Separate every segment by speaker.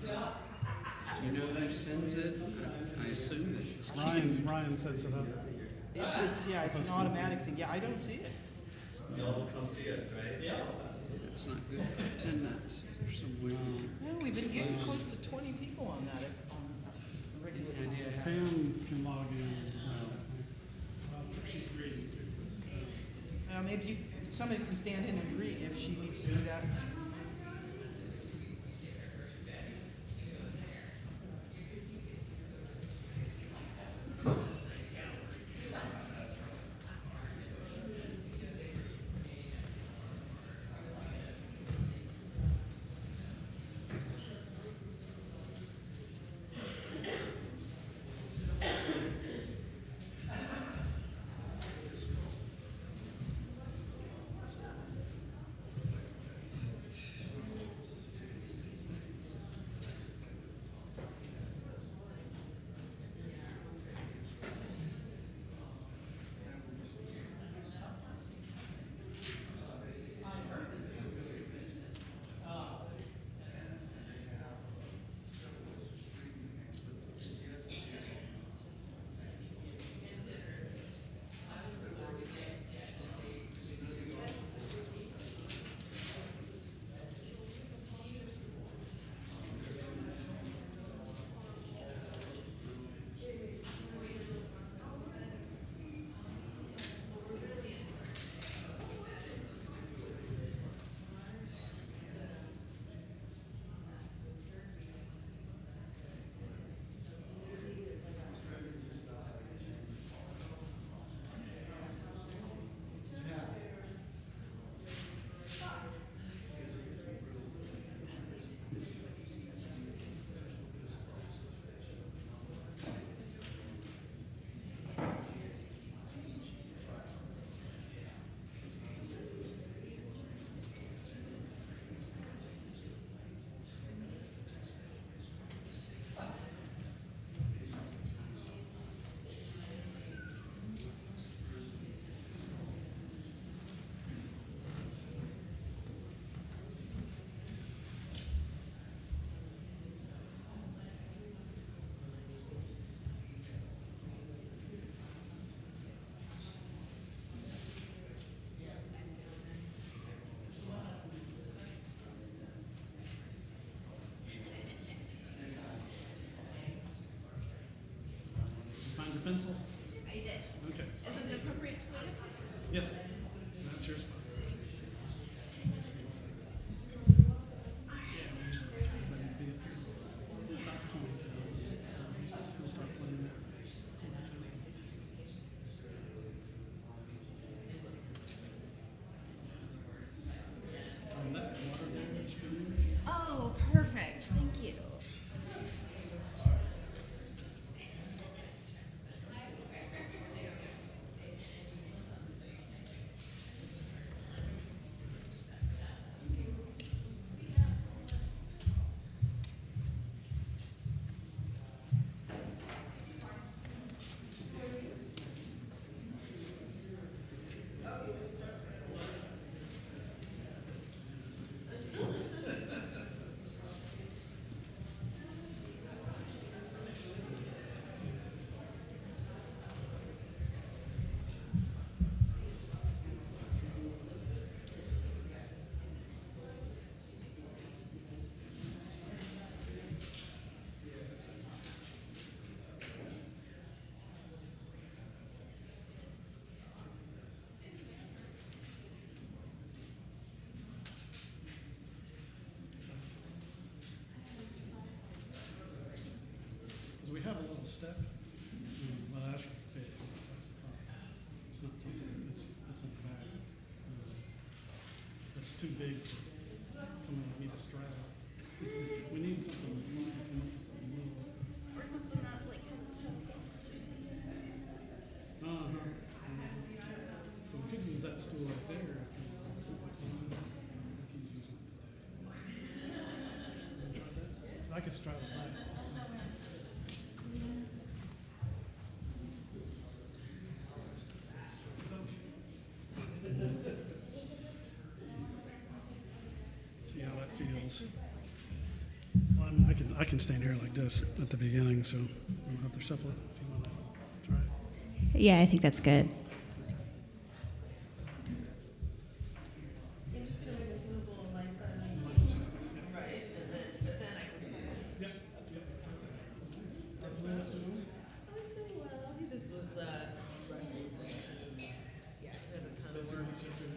Speaker 1: Do you know who sends it? I assume that it's
Speaker 2: Ryan sets it up.
Speaker 3: It's an automatic thing. Yeah, I don't see it.
Speaker 4: Y'all will come see us, right? Yeah.
Speaker 1: It's not good for attendance. There's some weird.
Speaker 3: No, we've been getting close to 20 people on that on a regular.
Speaker 2: Pam can log in.
Speaker 3: Maybe somebody can stand in and greet if she needs to do that.
Speaker 2: Find your pencil?
Speaker 5: I did.
Speaker 2: Okay.
Speaker 5: Is it appropriate to put it?
Speaker 2: Yes. That's your spot.
Speaker 5: Oh, perfect. Thank you.
Speaker 2: We have a little step. Well, actually, it's not something that's in the back. It's too big for someone like me to straddle. We need something. We need to come up with something little.
Speaker 5: Or something that like.
Speaker 2: So we could use that stool right there. I could straddle that. See how that feels. Well, I can stand here like this at the beginning, so you don't have to shuffle it if you want to try it.
Speaker 6: Yeah, I think that's good.
Speaker 3: He just was resting today. Yeah, he's had a ton of work.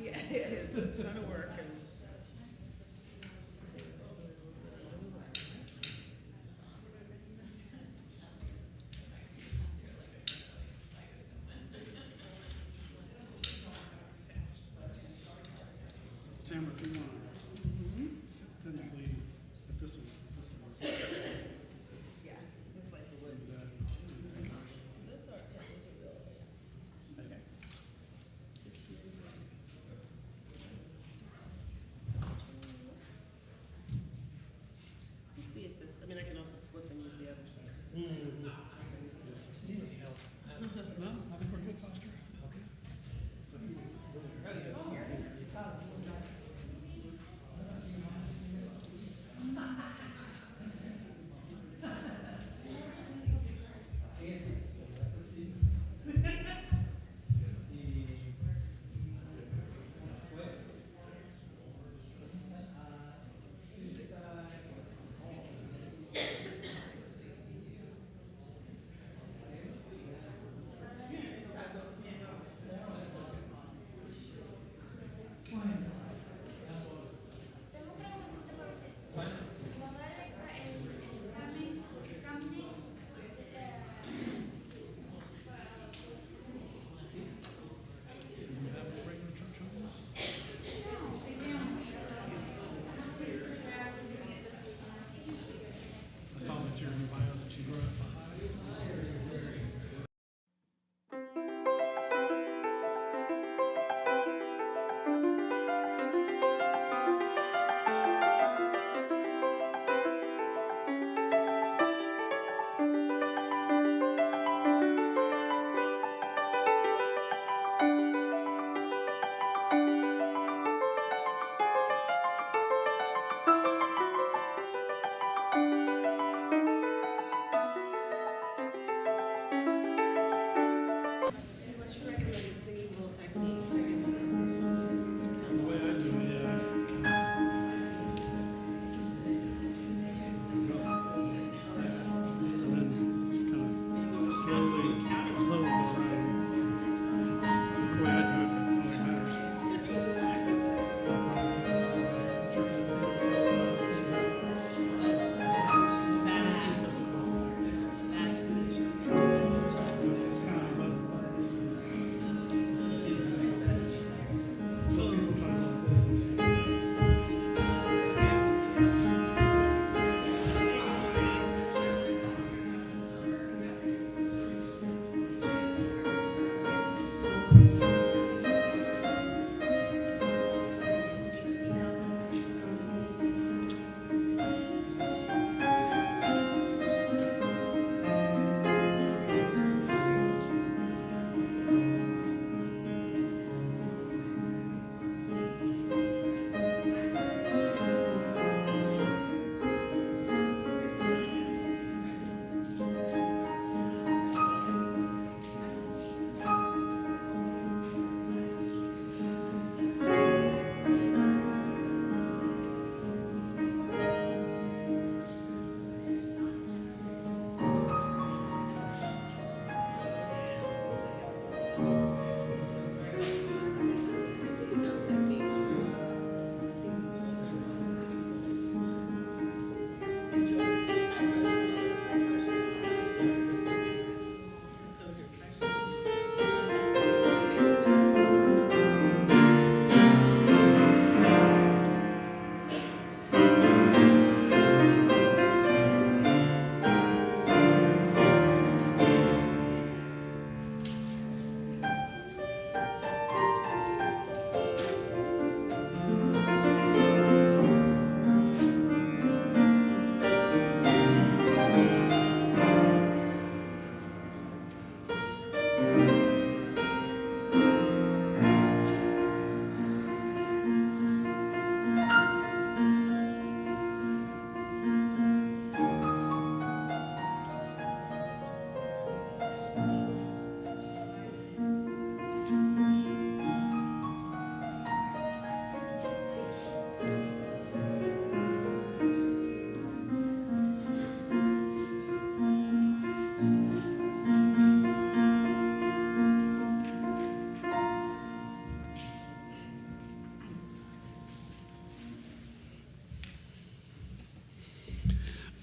Speaker 3: Yeah, he's had a ton of work and.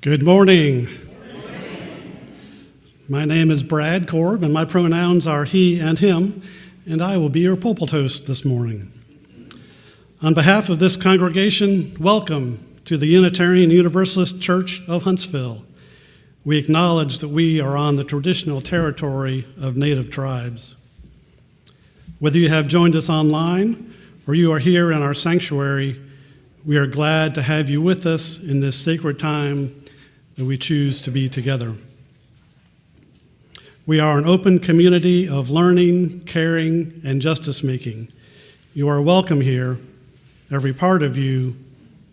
Speaker 2: Good morning. My name is Brad Korb, and my pronouns are he and him, and I will be your pulpit host this morning. On behalf of this congregation, welcome to the Unitarian Universalist Church of Huntsville. We acknowledge that we are on the traditional territory of Native tribes. Whether you have joined us online or you are here in our sanctuary, we are glad to have you with us in this sacred time that we choose to be together. We are an open community of learning, caring, and justice-making. You are welcome here, every part of you,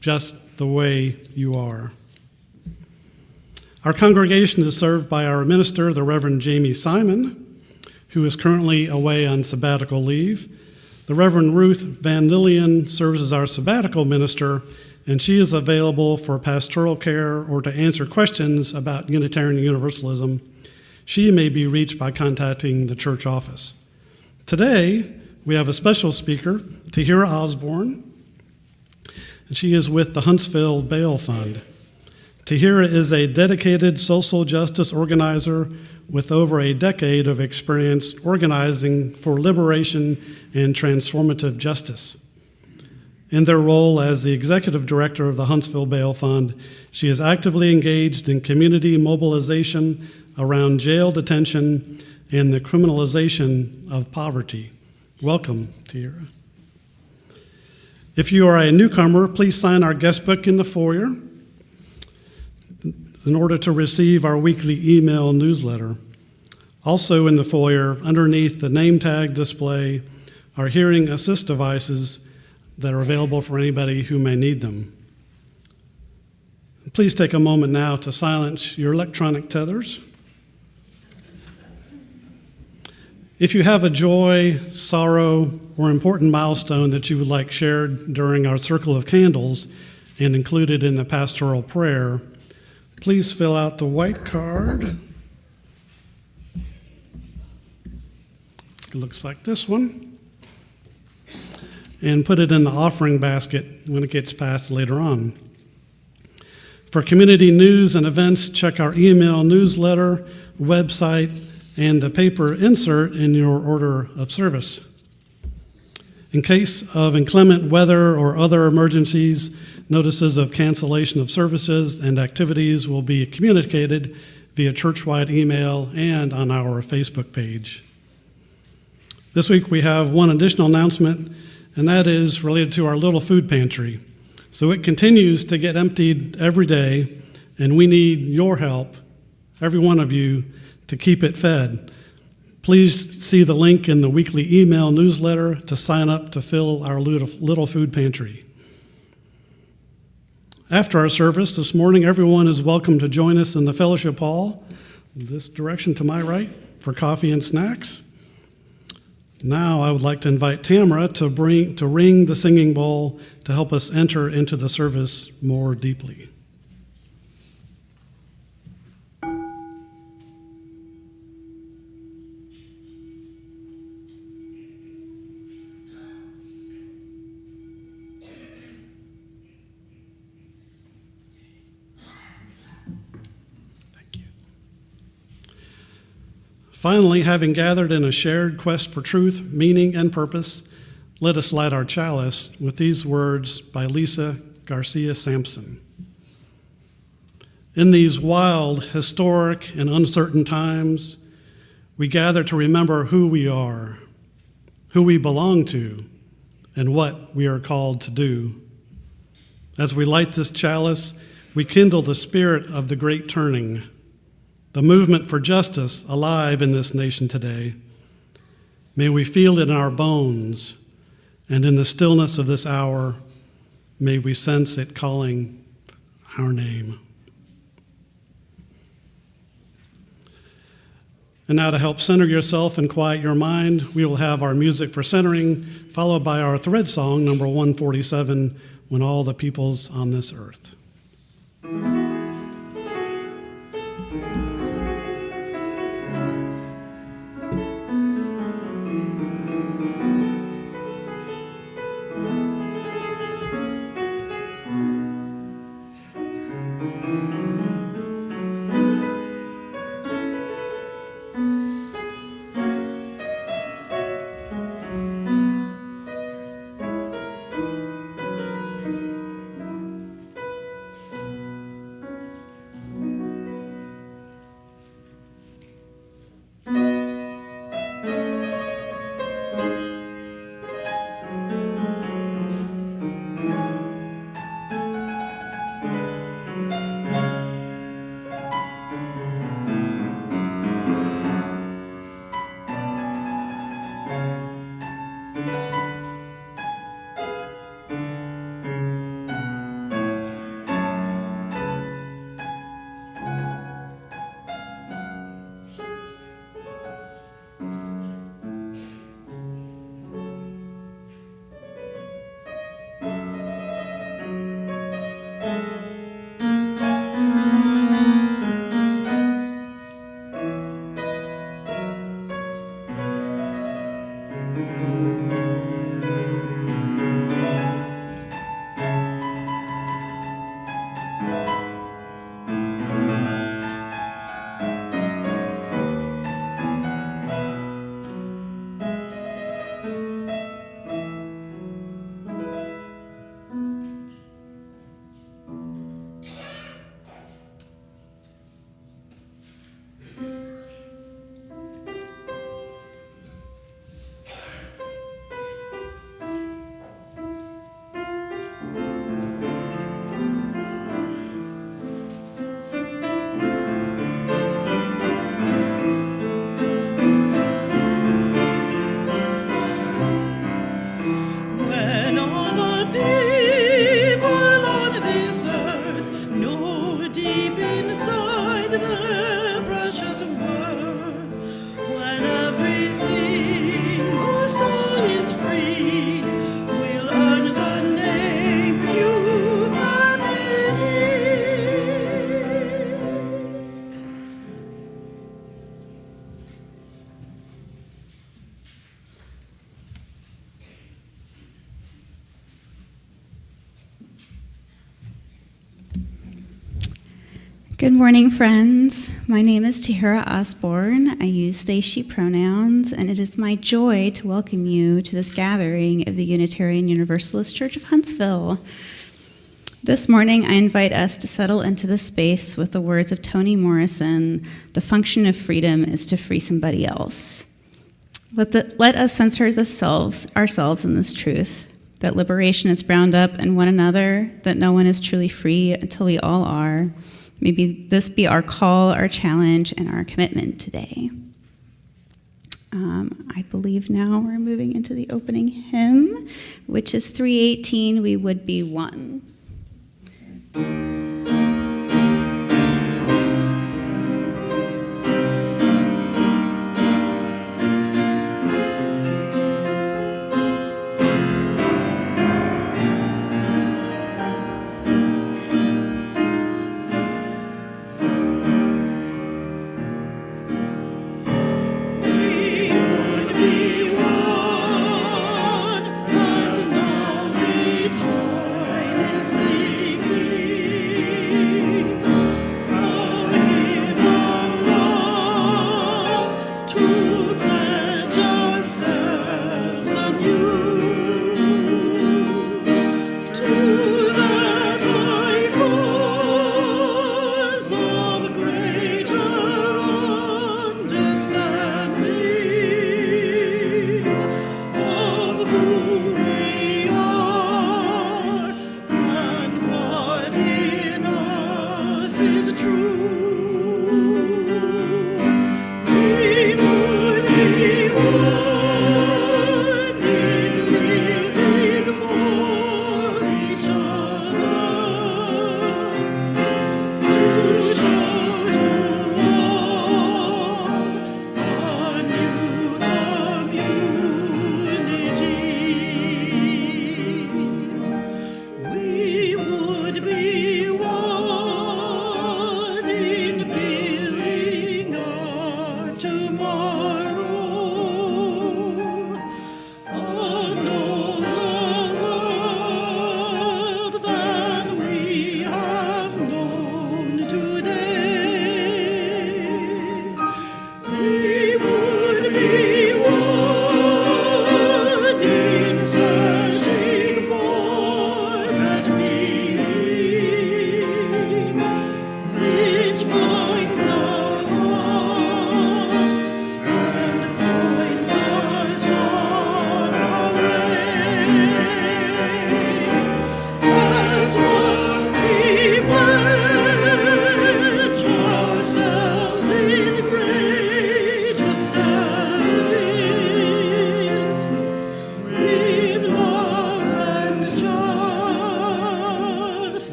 Speaker 2: just the way you are. Our congregation is served by our minister, the Reverend Jamie Simon, who is currently away on sabbatical leave. The Reverend Ruth Van Lillian serves as our sabbatical minister, and she is available for pastoral care or to answer questions about Unitarian Universalism. She may be reached by contacting the church office. Today, we have a special speaker, Tahira Osborne, and she is with the Huntsville Bail Fund. Tahira is a dedicated social justice organizer with over a decade of experience organizing for liberation and transformative justice. In their role as the executive director of the Huntsville Bail Fund, she is actively engaged in community mobilization around jail detention and the criminalization of poverty. Welcome, Tahira. If you are a newcomer, please sign our guest book in the foyer in order to receive our weekly email newsletter. Also in the foyer, underneath the name tag display, are hearing assist devices that are available for anybody who may need them. Please take a moment now to silence your electronic tethers. If you have a joy, sorrow, or important milestone that you would like shared during our Circle of Candles and included in the pastoral prayer, please fill out the white card. It looks like this one. And put it in the offering basket when it gets passed later on. For community news and events, check our email newsletter, website, and the paper insert in your order of service. In case of inclement weather or other emergencies, notices of cancellation of services and activities will be communicated via church-wide email and on our Facebook page. This week we have one additional announcement, and that is related to our little food pantry. So it continues to get emptied every day, and we need your help, every one of you, to keep it fed. Please see the link in the weekly email newsletter to sign up to fill our little food pantry. After our service this morning, everyone is welcome to join us in the fellowship hall, this direction to my right, for coffee and snacks. Now I would like to invite Tamara to ring the singing bowl to help us enter into the service more deeply. Finally, having gathered in a shared quest for truth, meaning, and purpose, let us light our chalice with these words by Lisa Garcia Sampson. In these wild, historic, and uncertain times, we gather to remember who we are, who we belong to, and what we are called to do. As we light this chalice, we kindle the spirit of the great turning, the movement for justice alive in this nation today. May we feel it in our bones, and in the stillness of this hour, may we sense it calling our name. And now to help center yourself and quiet your mind, we will have our music for centering, followed by our thread song, number 147, When All the Peoples on This Earth.
Speaker 6: Good morning, friends. My name is Tahira Osborne. I use they, she pronouns, and it is my joy to welcome you to this gathering of the Unitarian Universalist Church of Huntsville. This morning, I invite us to settle into this space with the words of Toni Morrison, "The function of freedom is to free somebody else." Let us censor ourselves in this truth, that liberation is bound up in one another, that no one is truly free until we all are. Maybe this be our call, our challenge, and our commitment today. I believe now we're moving into the opening hymn, which is 318, "We Would Be One."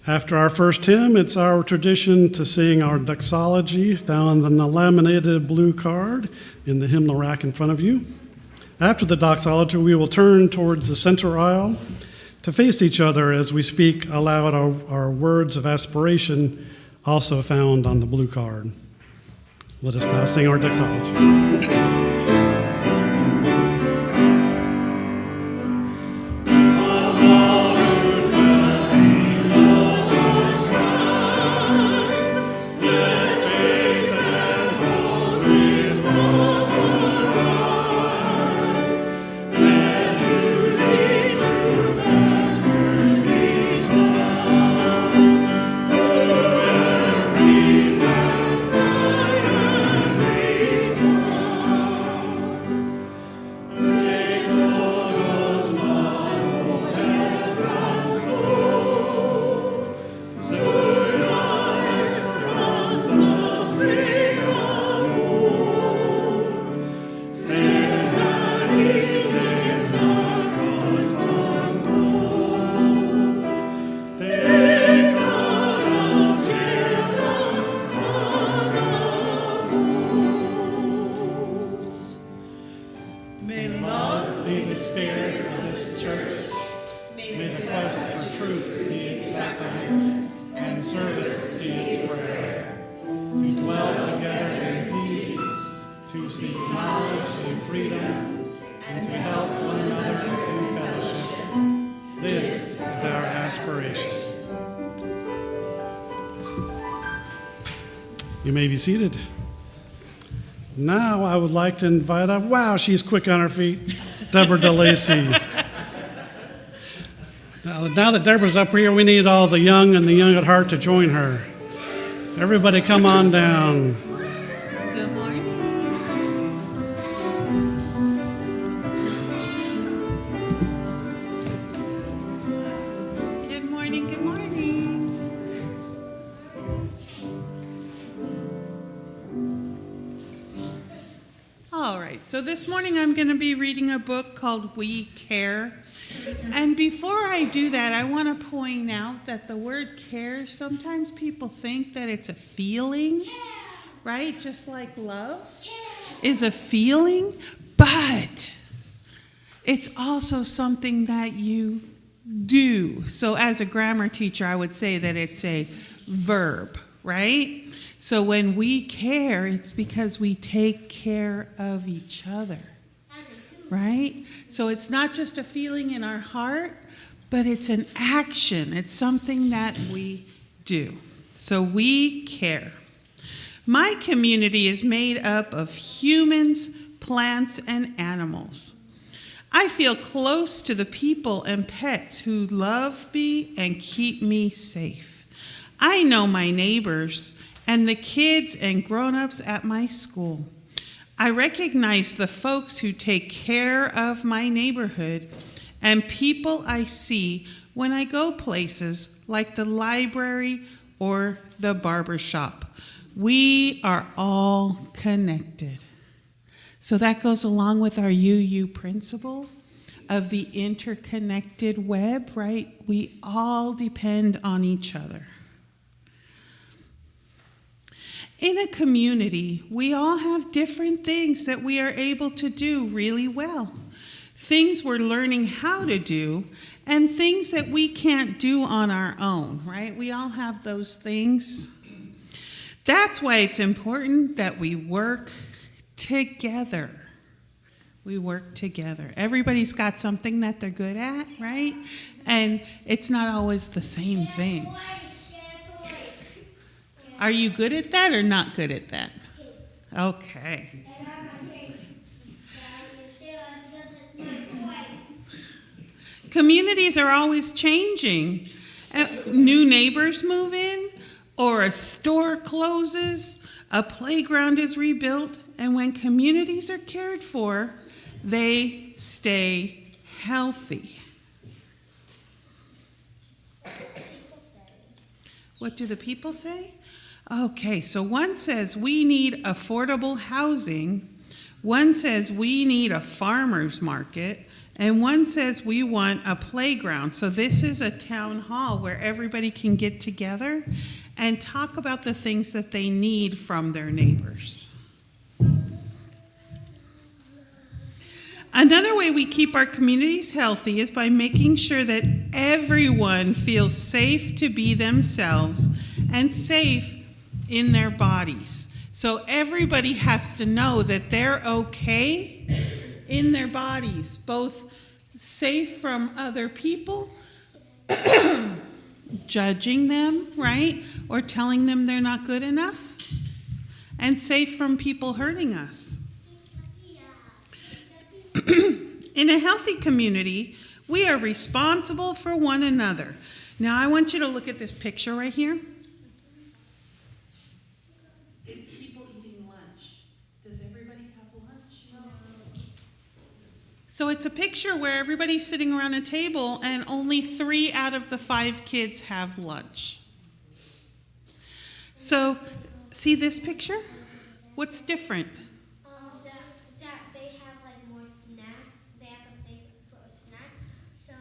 Speaker 2: After our first hymn, it's our tradition to sing our doxology found in the laminated blue card in the hymnal rack in front of you. After the doxology, we will turn towards the center aisle to face each other as we speak aloud our words of aspiration, also found on the blue card. Let us now sing our doxology.
Speaker 7: and service be its prayer. We dwell together in
Speaker 2: freedom, and to help one another in fellowship. This is our aspiration. You may be seated. Now I would like to invite up, wow, she's quick on her feet, Deborah DeLacy. Now that Deborah's up here, we need all the young and the young at heart to join her. Everybody come on down.
Speaker 3: Good morning. Good morning, good morning. All right, so this morning I'm going to be reading a book called We Care. And before I do that, I want to point out that the word care, sometimes people think that it's a feeling, right? Just like love is a feeling, but it's also something that you do. So as a grammar teacher, I would say that it's a verb, right? So when we care, it's because we take care of each other. Right? So it's not just a feeling in our heart, but it's an action. It's something that we do. So we care. My community is made up of humans, plants, and animals. I feel close to the people and pets who love me and keep me safe. I know my neighbors and the kids and grown-ups at my school. I recognize the folks who take care of my neighborhood and people I see when I go places like the library or the barber shop. We are all connected. So that goes along with our UU principle of the interconnected web, right? We all depend on each other. In a community, we all have different things that we are able to do really well. Things we're learning how to do, and things that we can't do on our own, right? We all have those things. That's why it's important that we work together. We work together. Everybody's got something that they're good at, right? And it's not always the same thing. Are you good at that or not good at that? Okay. Communities are always changing. New neighbors move in, or a store closes, a playground is rebuilt, and when communities are cared for, they stay healthy. What do the people say? Okay, so one says we need affordable housing, one says we need a farmer's market, and one says we want a playground. So this is a town hall where everybody can get together and talk about the things that they need from their neighbors. Another way we keep our communities healthy is by making sure that everyone feels safe to be themselves and safe in their bodies. So everybody has to know that they're okay in their bodies, both safe from other people judging them, right? Or telling them they're not good enough, and safe from people hurting us. In a healthy community, we are responsible for one another. Now I want you to look at this picture right here. It's people eating lunch. Does everybody have lunch? No. So it's a picture where everybody's sitting around a table and only 3 out of the 5 kids have lunch. So, see this picture? What's different?
Speaker 7: That they have like more snacks. They have a big for a snack. So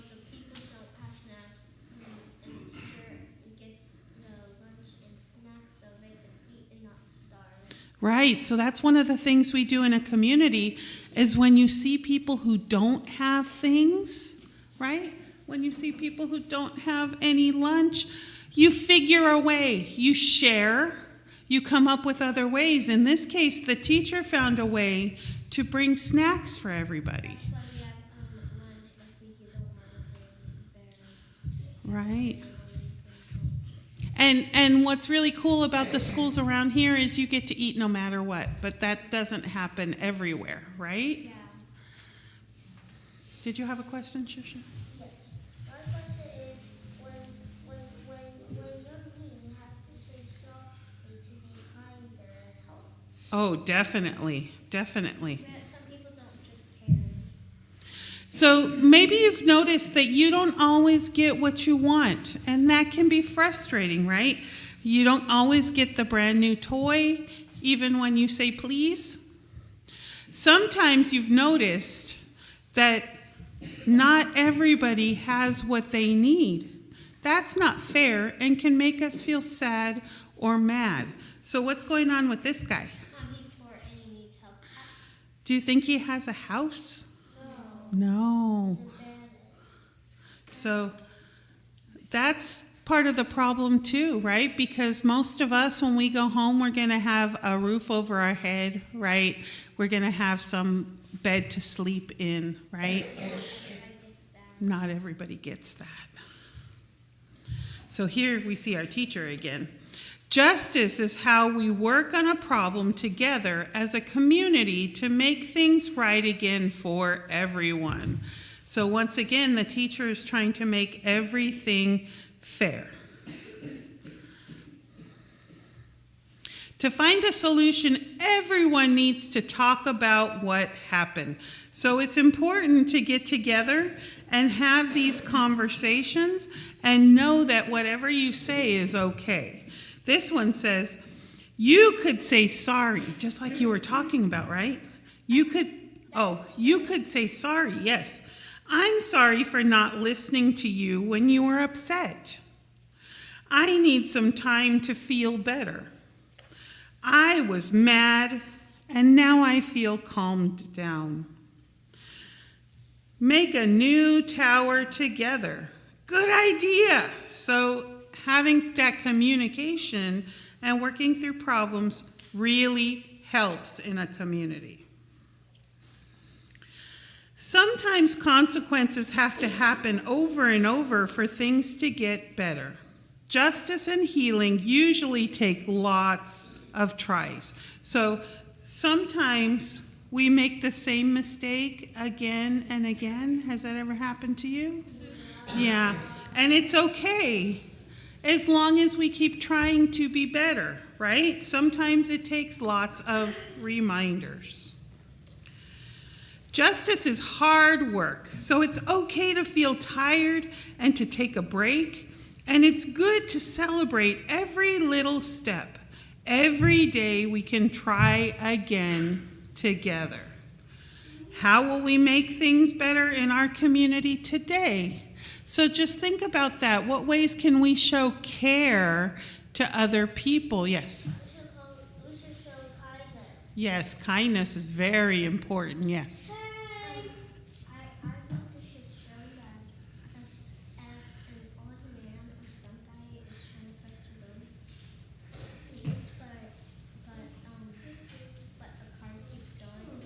Speaker 7: the people don't have snacks, and the teacher gets the lunch and snacks so they can eat and not starve.
Speaker 3: Right, so that's one of the things we do in a community is when you see people who don't have things, right? When you see people who don't have any lunch, you figure a way. You share, you come up with other ways. In this case, the teacher found a way to bring snacks for everybody.
Speaker 7: That's why we have lunch if we don't want to bring
Speaker 3: Right. And what's really cool about the schools around here is you get to eat no matter what, but that doesn't happen everywhere, right?
Speaker 7: Yeah.
Speaker 3: Did you have a question, Shusha?
Speaker 7: Yes. My question is, when you're mean, you have to say sorry to be kinder and help.
Speaker 3: Oh, definitely, definitely.
Speaker 7: Yeah, some people don't just care.
Speaker 3: So maybe you've noticed that you don't always get what you want, and that can be frustrating, right? You don't always get the brand new toy, even when you say please. Sometimes you've noticed that not everybody has what they need. That's not fair and can make us feel sad or mad. So what's going on with this guy?
Speaker 7: He's poor and he needs help.
Speaker 3: Do you think he has a house?
Speaker 7: No.
Speaker 3: No. So that's part of the problem too, right? Because most of us, when we go home, we're going to have a roof over our head, right? We're going to have some bed to sleep in, right? Not everybody gets that. So here we see our teacher again. Justice is how we work on a problem together as a community to make things right again for everyone. So once again, the teacher is trying to make everything fair. To find a solution, everyone needs to talk about what happened. So it's important to get together and have these conversations and know that whatever you say is okay. This one says, you could say sorry, just like you were talking about, right? You could say sorry, yes. I'm sorry for not listening to you when you were upset. I need some time to feel better. I was mad, and now I feel calmed down. Make a new tower together. Good idea. So having that communication and working through problems really helps in a community. Sometimes consequences have to happen over and over for things to get better. Justice and healing usually take lots of tries. So sometimes we make the same mistake again and again. Has that ever happened to you? Yeah. And it's okay as long as we keep trying to be better, right? Sometimes it takes lots of reminders. Justice is hard work, so it's okay to feel tired and to take a break, and it's good to celebrate every little step. Every day we can try again together. How will we make things better in our community today? So just think about that. What ways can we show care to other people? Yes?
Speaker 7: We should show kindness.
Speaker 3: Yes, kindness is very important, yes.
Speaker 7: I thought we should show that if an old man or somebody is trying to press the road, but the car keeps going,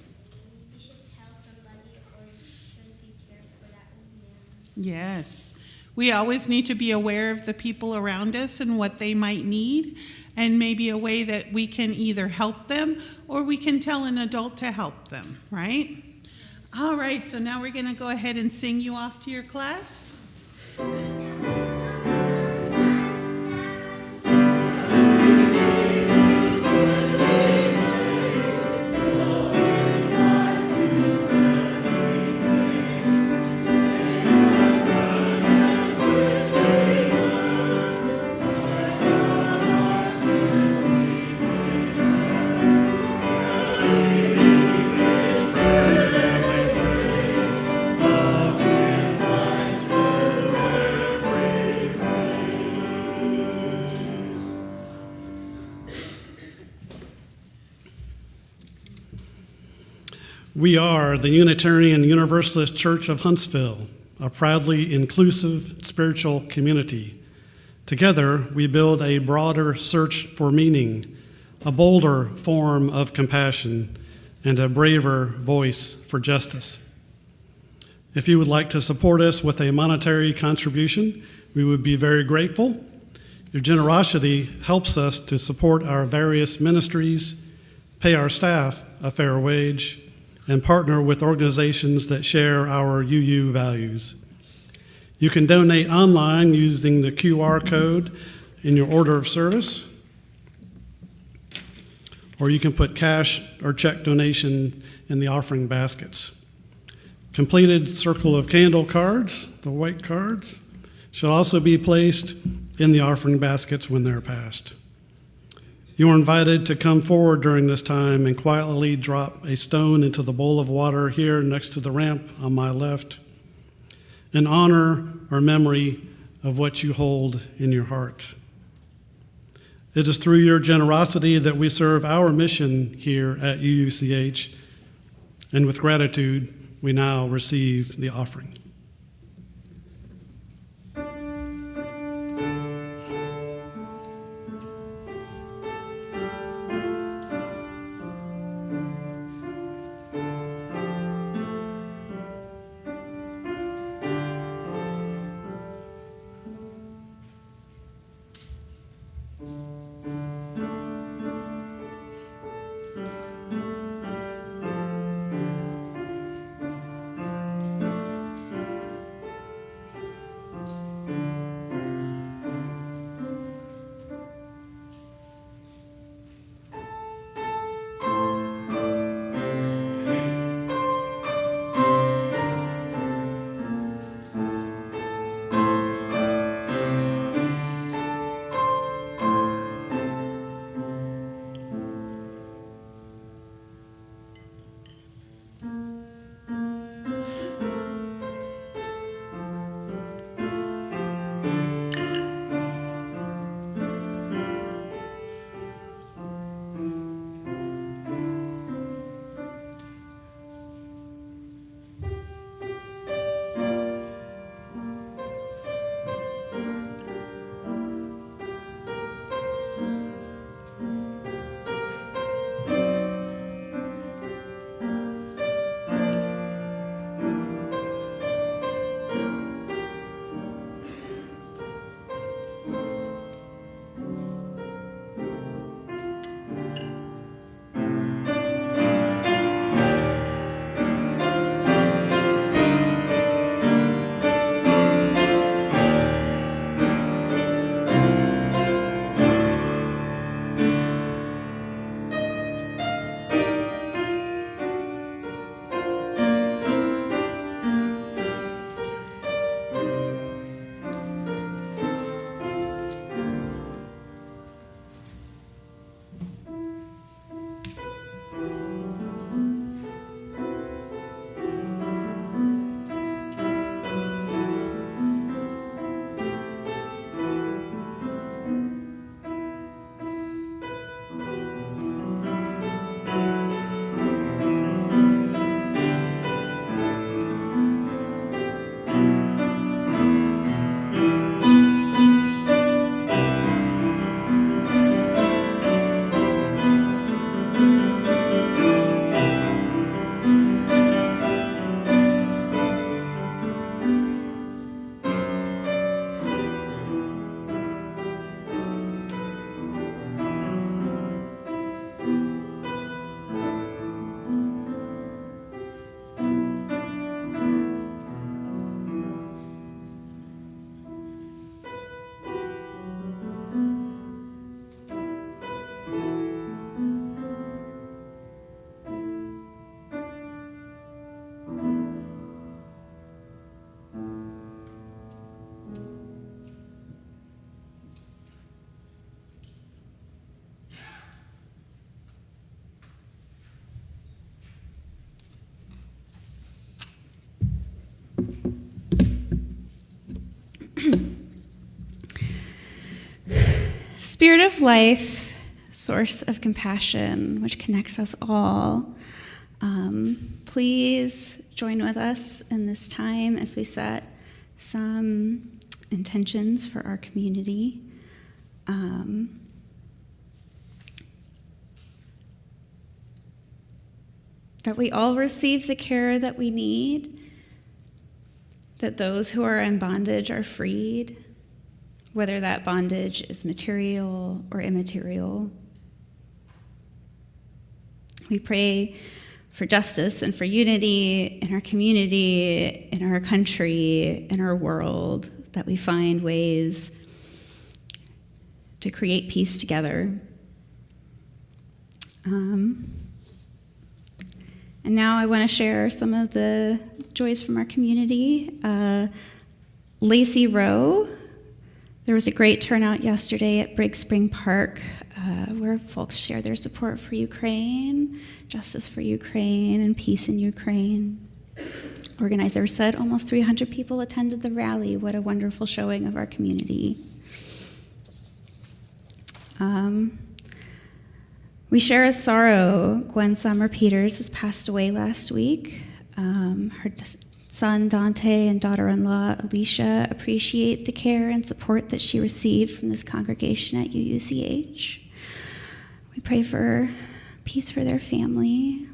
Speaker 7: you should tell somebody or you should be careful for that old man.
Speaker 3: Yes. We always need to be aware of the people around us and what they might need, and maybe a way that we can either help them or we can tell an adult to help them, right? All right, so now we're going to go ahead and sing you off to your class.
Speaker 2: We are the Unitarian Universalist Church of Huntsville, a proudly inclusive spiritual community. Together, we build a broader search for meaning a bolder form of compassion, and a braver voice for justice. If you would like to support us with a monetary contribution, we would be very grateful. Your generosity helps us to support our various ministries, pay our staff a fair wage, and partner with organizations that share our UU values. You can donate online using the QR code in your order of service, or you can put cash or check donations in the offering baskets. Completed circle of candle cards, the white cards, should also be placed in the offering baskets when they're passed. You are invited to come forward during this time and quietly drop a stone into the bowl of water here next to the ramp on my left in honor or memory of what you hold in your heart. It is through your generosity that we serve our mission here at UUCH, and with gratitude, we now receive the offering.
Speaker 6: Spirit of life, source of compassion, which connects us all. Please join with us in this time as we set some intentions for our community. that we all receive the care that we need, that those who are in bondage are freed, whether that bondage is material or immaterial. We pray for justice and for unity in our community, in our country, in our world, that we find ways to create peace together. And now I want to share some of the joys from our community. Lacey Rowe, there was a great turnout yesterday at Briggs Spring Park where folks shared their support for Ukraine, justice for Ukraine, and peace in Ukraine. Organizer said almost 300 people attended the rally. What a wonderful showing of our community. We share a sorrow. Gwen Summer Peters has passed away last week. Her son Dante and daughter-in-law Alicia appreciate the care and support that she received from this congregation at UUCH. We pray for peace for their family,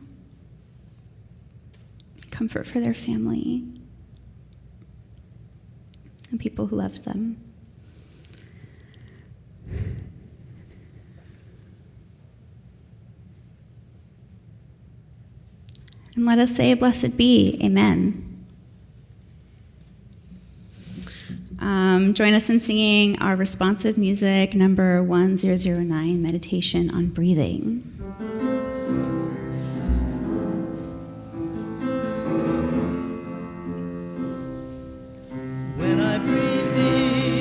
Speaker 6: comfort for their family, and people who loved them. And let us say, blessed be, amen. Join us in singing our responsive music, number 1009, Meditation on Breathing.
Speaker 8: When I breathe in,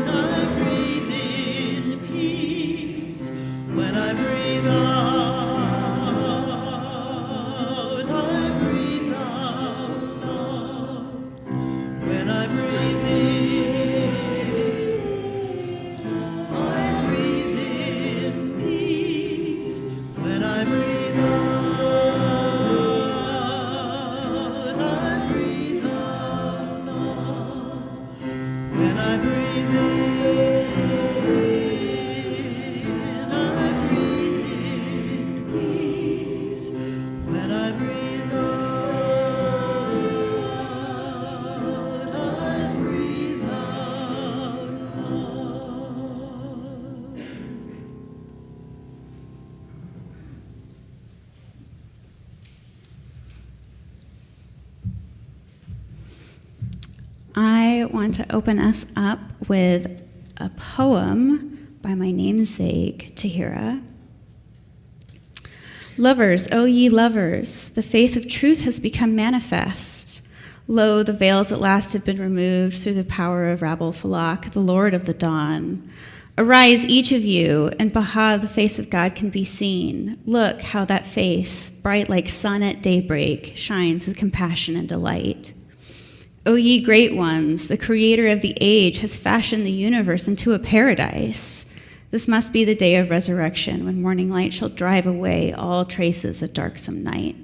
Speaker 8: I breathe in peace. When I breathe out, I breathe out love. When I breathe in, I breathe in peace. When I breathe out, I breathe out love. When I breathe in, I breathe in peace. When I breathe out, I breathe out love.
Speaker 6: I want to open us up with a poem by my namesake, Tahira. Lovers, O ye lovers, the faith of truth has become manifest. Lo, the veils at last have been removed through the power of Rabel Falak, the Lord of the Dawn. Arise, each of you, and Baha, the face of God, can be seen. Look how that face, bright like sun at daybreak, shines with compassion and delight. O ye great ones, the creator of the age has fashioned the universe into a paradise. This must be the day of resurrection, when morning light shall drive away all traces of darksome night.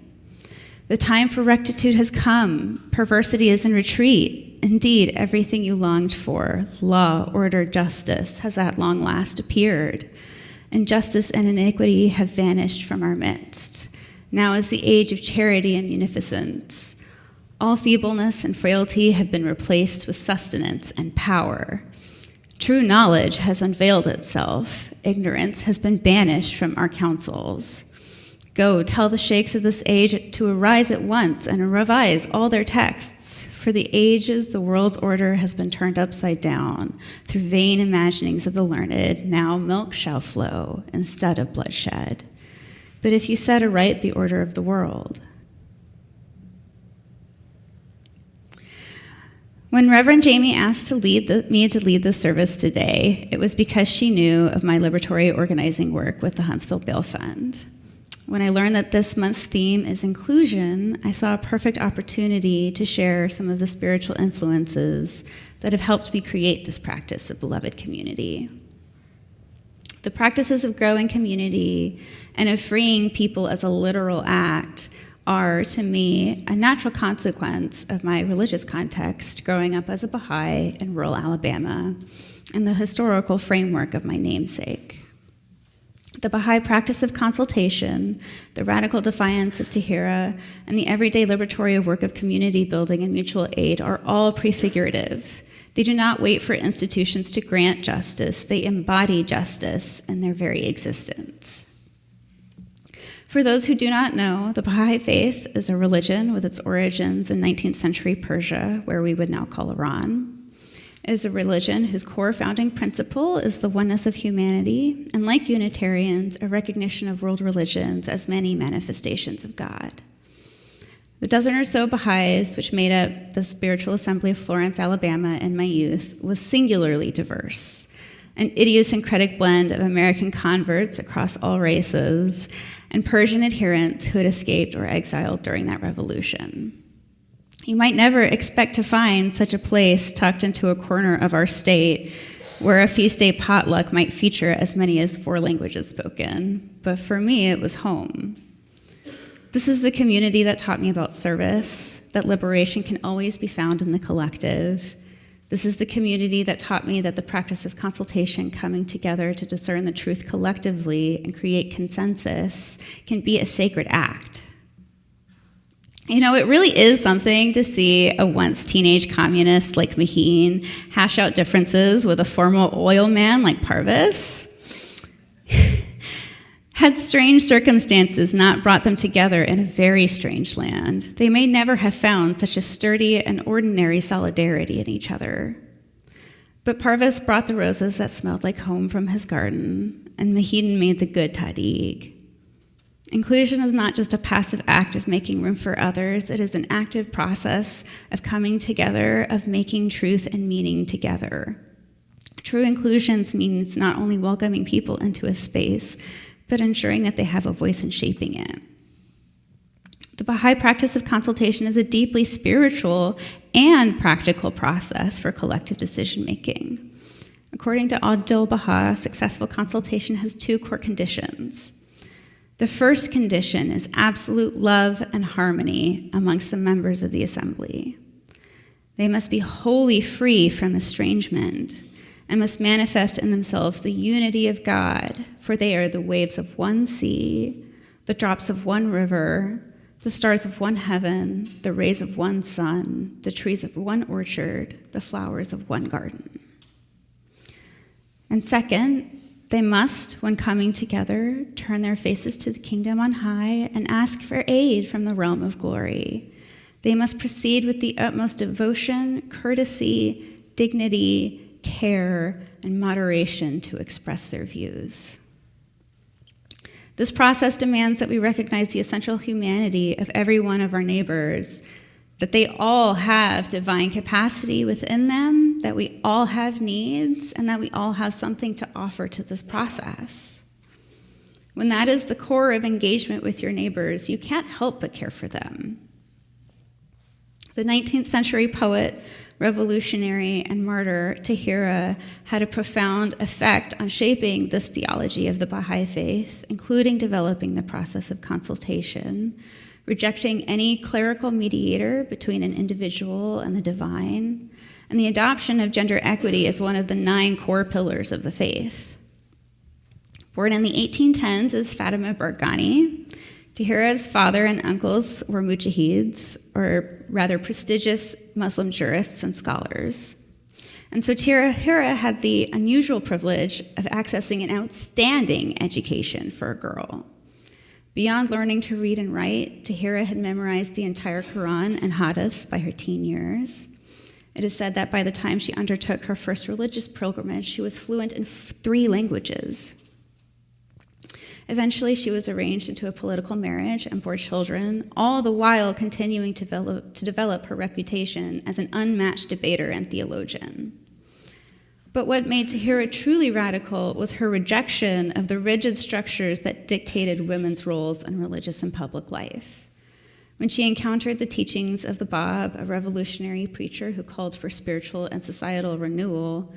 Speaker 6: The time for rectitude has come. Perversity is in retreat. Indeed, everything you longed for, law, order, justice, has at long last appeared. Injustice and iniquity have vanished from our midst. Now is the age of charity and munificence. All feebleness and frailty have been replaced with sustenance and power. True knowledge has unveiled itself. Ignorance has been banished from our councils. Go, tell the sheikhs of this age to arise at once and revise all their texts. For the ages, the world's order has been turned upside down. Through vain imaginings of the learned, now milk shall flow instead of bloodshed. But if you set aright the order of the world. When Reverend Jamie asked me to lead the service today, it was because she knew of my liberatory organizing work with the Huntsville Bail Fund. When I learned that this month's theme is inclusion, I saw a perfect opportunity to share some of the spiritual influences that have helped me create this practice of beloved community. The practices of growing community and of freeing people as a literal act are, to me, a natural consequence of my religious context growing up as a Baha'i in rural Alabama and the historical framework of my namesake. The Baha'i practice of consultation, the radical defiance of Tahira, and the everyday liberatory work of community building and mutual aid are all prefigurative. They do not wait for institutions to grant justice. They embody justice in their very existence. For those who do not know, the Baha'i faith is a religion with its origins in 19th century Persia, where we would now call Iran. It is a religion whose core founding principle is the oneness of humanity, and like Unitarians, a recognition of world religions as many manifestations of God. The dozen or so Baha'is, which made up the Spiritual Assembly of Florence, Alabama in my youth, was singularly diverse, an idiosyncratic blend of American converts across all races and Persian adherents who had escaped or exiled during that revolution. You might never expect to find such a place tucked into a corner of our state where a feast day potluck might feature as many as 4 languages spoken, but for me, it was home. This is the community that taught me about service, that liberation can always be found in the collective. This is the community that taught me that the practice of consultation, coming together to discern the truth collectively and create consensus, can be a sacred act. You know, it really is something to see a once teenage communist like Maheen hash out differences with a former oil man like Parvis. Had strange circumstances not brought them together in a very strange land, they may never have found such a sturdy and ordinary solidarity in each other. But Parvis brought the roses that smelled like home from his garden, and Maheen made the good tahdig. Inclusion is not just a passive act of making room for others, it is an active process of coming together, of making truth and meaning together. True inclusion means not only welcoming people into a space, but ensuring that they have a voice in shaping it. The Baha'i practice of consultation is a deeply spiritual and practical process for collective decision-making. According to Abdu'l-Baha, successful consultation has 2 core conditions. The first condition is absolute love and harmony amongst the members of the assembly. They must be wholly free from estrangement and must manifest in themselves the unity of God, for they are the waves of one sea, the drops of one river, the stars of one heaven, the rays of one sun, the trees of one orchard, the flowers of one garden. And second, they must, when coming together, turn their faces to the kingdom on high and ask for aid from the realm of glory. They must proceed with the utmost devotion, courtesy, dignity, care, and moderation to express their views. This process demands that we recognize the essential humanity of every one of our neighbors, that they all have divine capacity within them, that we all have needs, and that we all have something to offer to this process. When that is the core of engagement with your neighbors, you can't help but care for them. The 19th century poet, revolutionary, and martyr Tahira had a profound effect on shaping this theology of the Baha'i faith, including developing the process of consultation, rejecting any clerical mediator between an individual and the divine, and the adoption of gender equity as one of the 9 core pillars of the faith. Born in the 1810s as Fatima Barghani, Tahira's father and uncles were mujahids, or rather prestigious Muslim jurists and scholars. And so Tahira had the unusual privilege of accessing an outstanding education for a girl. Beyond learning to read and write, Tahira had memorized the entire Quran and Hadiths by her teen years. It is said that by the time she undertook her first religious pilgrimage, she was fluent in 3 languages. Eventually, she was arranged into a political marriage and bore children, all the while continuing to develop her reputation as an unmatched debater and theologian. But what made Tahira truly radical was her rejection of the rigid structures that dictated women's roles in religious and public life. When she encountered the teachings of the Bab, a revolutionary preacher who called for spiritual and societal renewal,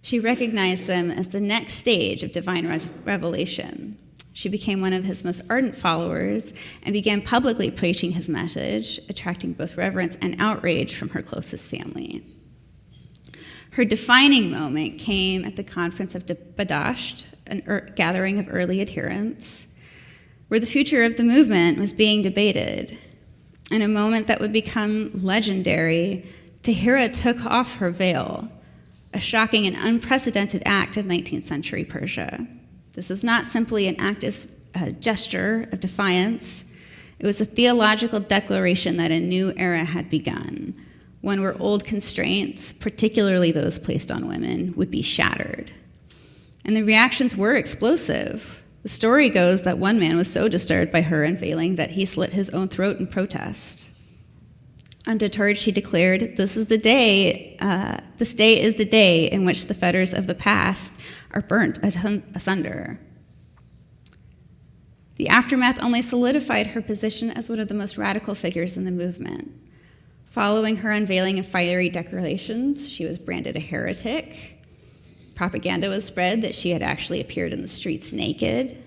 Speaker 6: she recognized them as the next stage of divine revelation. She became one of his most ardent followers and began publicly preaching his message, attracting both reverence and outrage from her closest family. Her defining moment came at the conference of Badasht, a gathering of early adherents, where the future of the movement was being debated. In a moment that would become legendary, Tahira took off her veil, a shocking and unprecedented act of 19th century Persia. This is not simply an active gesture of defiance. It was a theological declaration that a new era had begun, one where old constraints, particularly those placed on women, would be shattered. And the reactions were explosive. The story goes that one man was so disturbed by her unveiling that he slit his own throat in protest. Undeterred, she declared, this day is the day in which the fetters of the past are burnt asunder. The aftermath only solidified her position as one of the most radical figures in the movement. Following her unveiling of fiery declarations, she was branded a heretic. Propaganda was spread that she had actually appeared in the streets naked.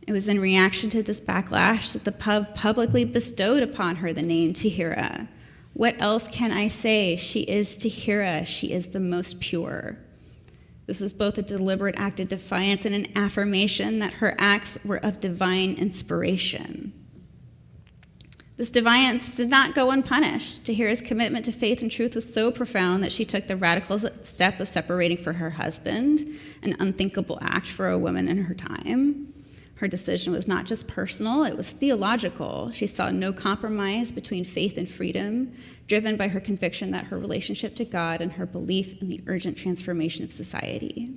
Speaker 6: It was in reaction to this backlash that the pub publicly bestowed upon her the name Tahira. What else can I say? She is Tahira. She is the most pure. This is both a deliberate act of defiance and an affirmation that her acts were of divine inspiration. This defiance did not go unpunished. Tahira's commitment to faith and truth was so profound that she took the radical step of separating from her husband, an unthinkable act for a woman in her time. Her decision was not just personal, it was theological. She saw no compromise between faith and freedom, driven by her conviction that her relationship to God and her belief in the urgent transformation of society.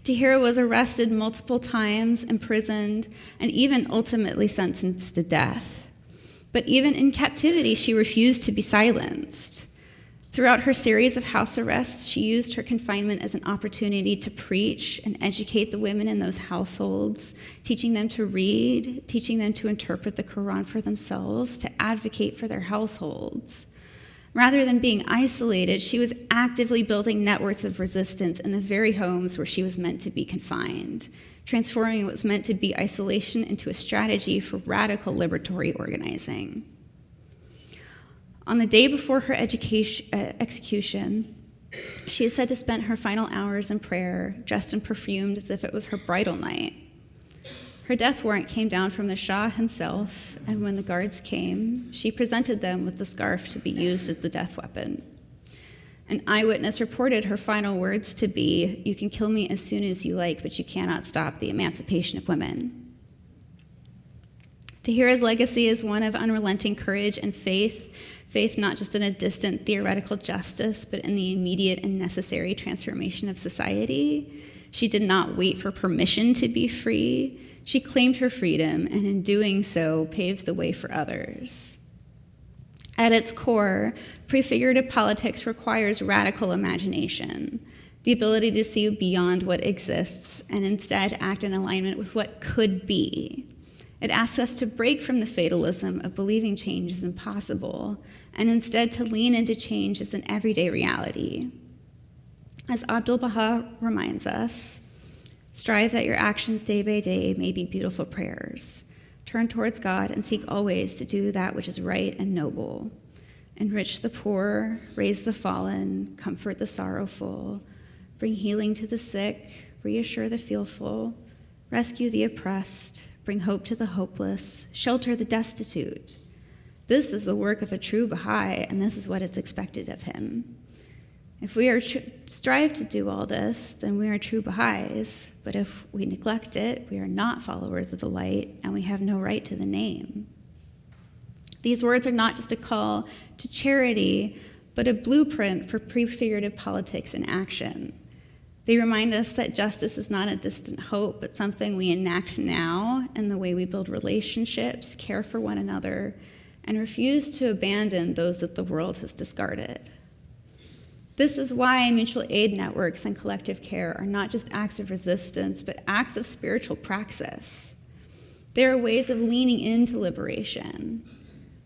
Speaker 6: Tahira was arrested multiple times, imprisoned, and even ultimately sentenced to death. But even in captivity, she refused to be silenced. Throughout her series of house arrests, she used her confinement as an opportunity to preach and educate the women in those households, teaching them to read, teaching them to interpret the Quran for themselves, to advocate for their households. Rather than being isolated, she was actively building networks of resistance in the very homes where she was meant to be confined, transforming what was meant to be isolation into a strategy for radical liberatory organizing. On the day before her execution, she is said to spend her final hours in prayer, dressed and perfumed as if it was her bridal night. Her death warrant came down from the Shah himself, and when the guards came, she presented them with the scarf to be used as the death weapon. An eyewitness reported her final words to be, "You can kill me as soon as you like, but you cannot stop the emancipation of women." Tahira's legacy is one of unrelenting courage and faith not just in a distant theoretical justice, but in the immediate and necessary transformation of society. She did not wait for permission to be free. She claimed her freedom, and in doing so, paved the way for others. At its core, prefigurative politics requires radical imagination, the ability to see beyond what exists and instead act in alignment with what could be. It asks us to break from the fatalism of believing change is impossible and instead to lean into change as an everyday reality. As Abdu'l-Baha reminds us, strive that your actions day by day may be beautiful prayers. Turn towards God and seek always to do that which is right and noble. Enrich the poor, raise the fallen, comfort the sorrowful, bring healing to the sick, reassure the fearful, rescue the oppressed, bring hope to the hopeless, shelter the destitute. This is the work of a true Baha'i, and this is what is expected of him. If we strive to do all this, then we are true Baha'is, but if we neglect it, we are not followers of the light, and we have no right to the name. These words are not just a call to charity, but a blueprint for prefigurative politics in action. They remind us that justice is not a distant hope, but something we enact now in the way we build relationships, care for one another, and refuse to abandon those that the world has discarded. This is why mutual aid networks and collective care are not just acts of resistance, but acts of spiritual praxis. They are ways of leaning into liberation.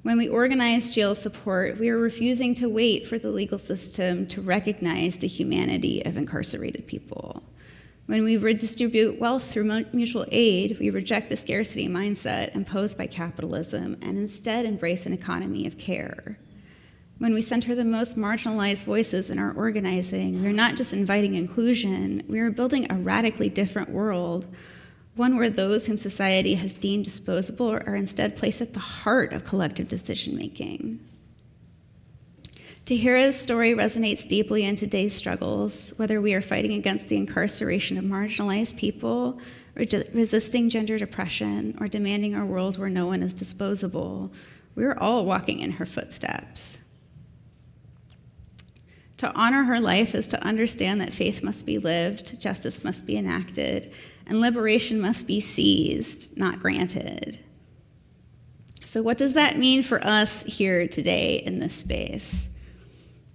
Speaker 6: When we organize jail support, we are refusing to wait for the legal system to recognize the humanity of incarcerated people. When we redistribute wealth through mutual aid, we reject the scarcity mindset imposed by capitalism and instead embrace an economy of care. When we center the most marginalized voices in our organizing, we are not just inviting inclusion, we are building a radically different world, one where those whom society has deemed disposable are instead placed at the heart of collective decision-making. Tahira's story resonates deeply in today's struggles, whether we are fighting against the incarceration of marginalized people, or resisting gender depression, or demanding a world where no one is disposable. We are all walking in her footsteps. To honor her life is to understand that faith must be lived, justice must be enacted, and liberation must be seized, not granted. So what does that mean for us here today in this space?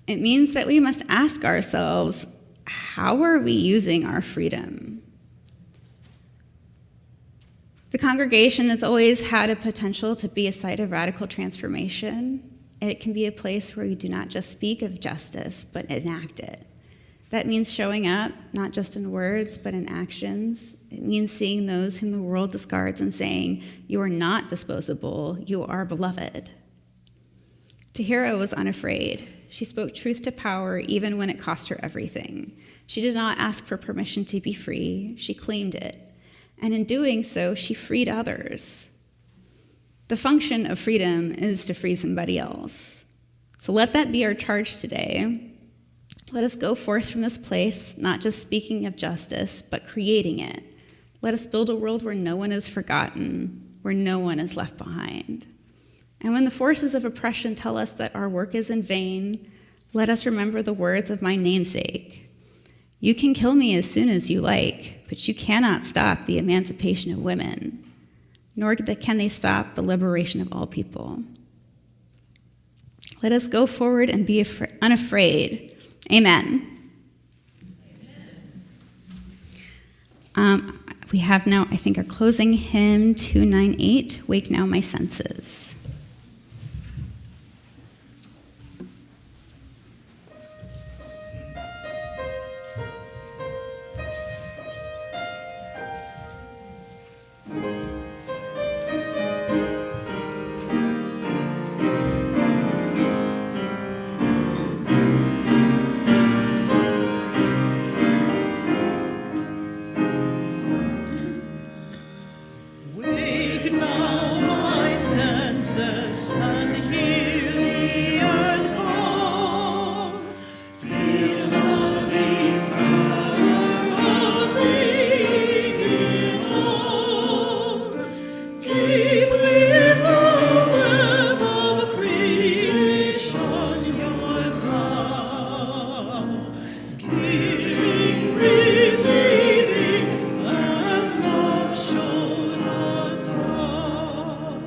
Speaker 6: It means that we must ask ourselves, how are we using our freedom? The congregation has always had a potential to be a site of radical transformation. It can be a place where we do not just speak of justice, but enact it. That means showing up, not just in words, but in actions. It means seeing those whom the world discards and saying, you are not disposable, you are beloved. Tahira was unafraid. She spoke truth to power even when it cost her everything. She did not ask for permission to be free, she claimed it. And in doing so, she freed others. The function of freedom is to free somebody else. So let that be our charge today. Let us go forth from this place, not just speaking of justice, but creating it. Let us build a world where no one is forgotten, where no one is left behind. And when the forces of oppression tell us that our work is in vain, let us remember the words of my namesake. You can kill me as soon as you like, but you cannot stop the emancipation of women, nor can they stop the liberation of all people. Let us go forward and be unafraid. Amen. We have now, I think, our closing hymn, 298, Wake Now My Senses.
Speaker 8: Wake now, my senses, and hear the earth call. Feel the deep power of making all. Keep with the web of creation your vow, giving, receiving, as love shows us how.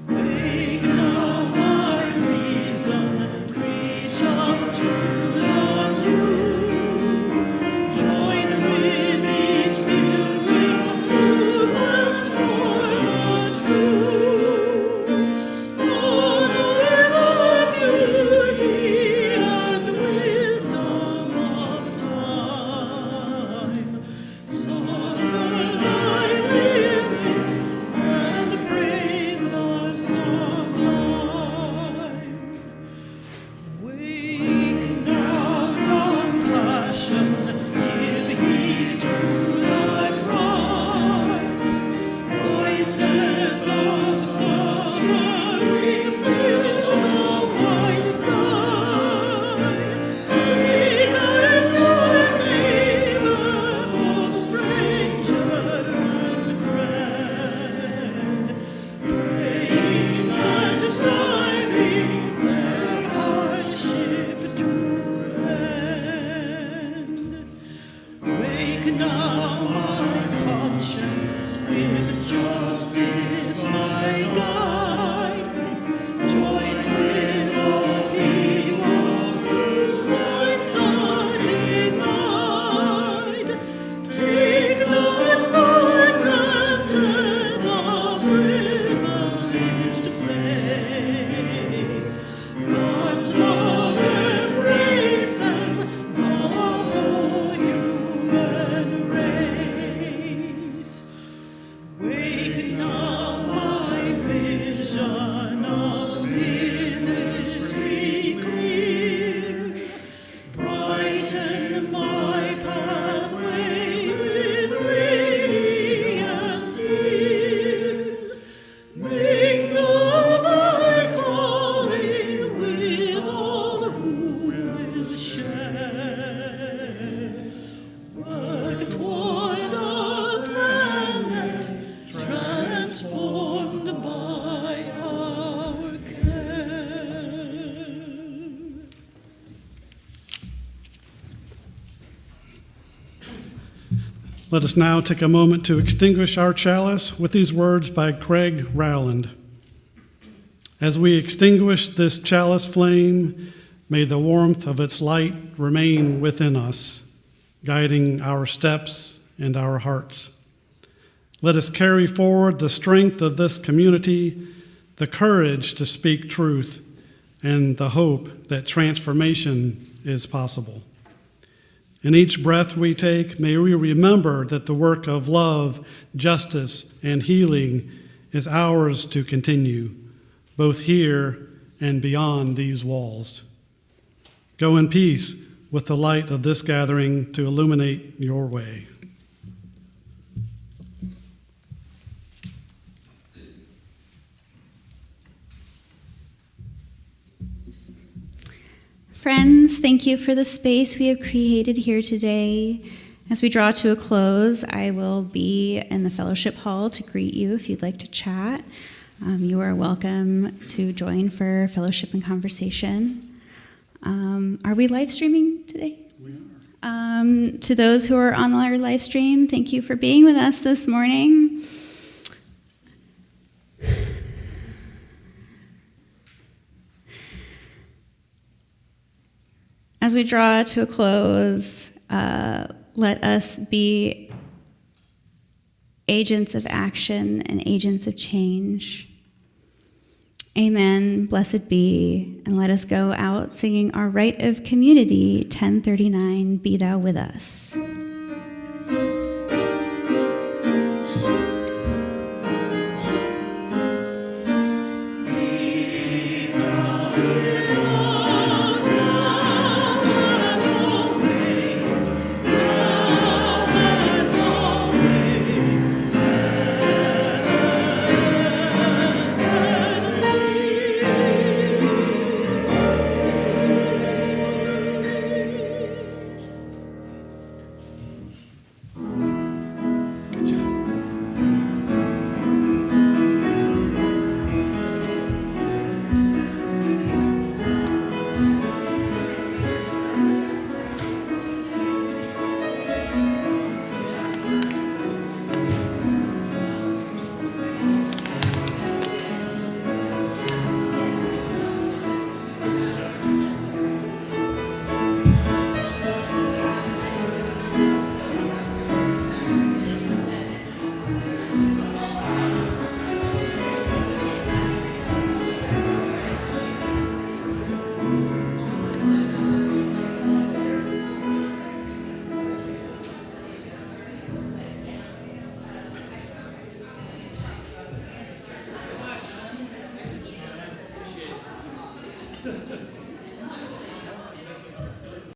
Speaker 8: Wake now, my reason, reach out to the new. Join with each pilgrim who quest for the true. Honor the beauty and wisdom of time. Suffer thy limit and praise the sublime. Wake now, compassion, give heed to the cry. Voices of suffering fill the wide sky. Take as your neighbor, both stranger and friend, praying and striving their hardship to end. Wake now, my conscience, with justice my guide. Join with the people whose rights are denied. Take not for granted a privileged place. God's love embraces the whole human race.
Speaker 2: Let us now take a moment to extinguish our chalice with these words by Craig Rowland. As we extinguish this chalice flame, may the warmth of its light remain within us, guiding our steps and our hearts. Let us carry forward the strength of this community, the courage to speak truth, and the hope that transformation is possible. In each breath we take, may we remember that the work of love, justice, and healing is ours to continue, both here and beyond these walls. Go in peace with the light of this gathering to illuminate your way.
Speaker 6: Friends, thank you for the space we have created here today. As we draw to a close, I will be in the fellowship hall to greet you if you'd like to chat. You are welcome to join for fellowship and conversation. Are we live streaming today?
Speaker 2: We are.
Speaker 6: To those who are on our live stream, thank you for being with us this morning. As we draw to a close, let us be agents of action and agents of change. Amen. Blessed be. And let us go out singing our Rite of Community, 1039, Be Thou With Us.